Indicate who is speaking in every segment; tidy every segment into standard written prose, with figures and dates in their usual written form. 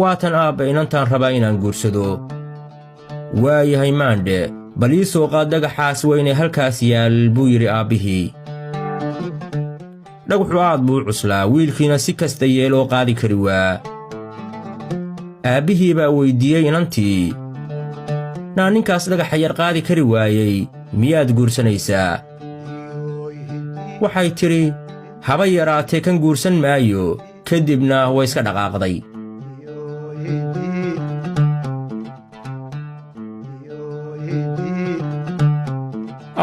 Speaker 1: waatan aabba inantaan rabaa inaan guursado. waayahay maandhe, bal ii soo qaad dhagaxaas weyne halkaas yaal buu yidhi aabbihii. dhagaxu aad buu u cuslaa, wiilkiina si kasta yeeloo qaadi kari waa. aabbihii baa weyddiiyey inantii, naa ninkaas dhagaxa yar qaadi kari waayey miyaad guursanaysaa? waxay tidhi, haba yaraatee kan guursan maayo. ka dibna way iska dhaqaaqday.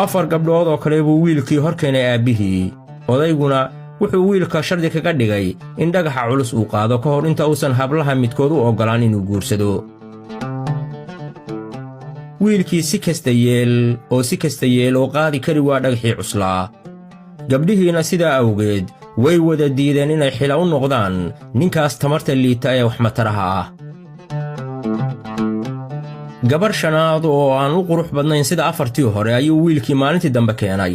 Speaker 1: afar gabdhood oo kale buu wiilkii hor keenay aabbihii. odayguna wuxuu wiilka shardi kaga dhigay in dhagaxa culus uu qaado ka hor inta uusan hablaha midkood u oggolaan inuu guursado. wiilkii si kasta yeel oo qaadi kari waa dhagaxii cuslaa. gabdhihiina sidaa awgeed way wada diideen inay xila u noqdaan ninkaas tamarta liita ee waxmataraha ah. gabar shanaad oo aan u qurux badnayn sida afartii hore ayuu wiilkii maalintii dambe keenay.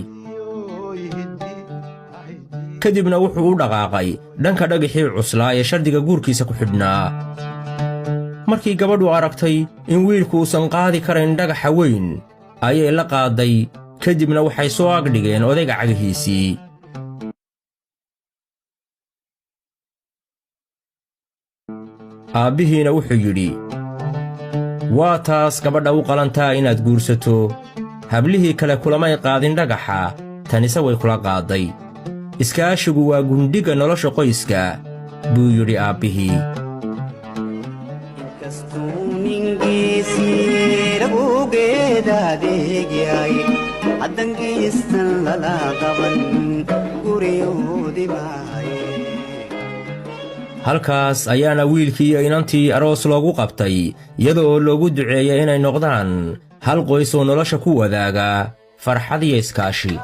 Speaker 1: ka dibna wuxuu u dhaqaaqay dhanka dhagaxii cuslaa ee shardiga guurkiisa ku xidhnaa. markii gabadhu aragtay in wiilku uusan qaadi karayn dhagaxa weyn ayay la qaaday. ka dibna waxay soo agdhigeen odayga cagihiisii. aabbihiina wuxuu yidhi, waa taas gabadha u qalantaa inaad guursato. hablihii kale kulamay qaadin dhagaxa, tanise way kula qaaday. iskaashigu waa gundhiga nolosha qoyska buu yidhi aabbihii. halkaas ayaana wiilkii iyo inantii aroos loogu qabtay, iyada oo loogu duceeyay inay noqdaan hal qoys oo nolosha ku wadaaga farxad iyo iskaashi.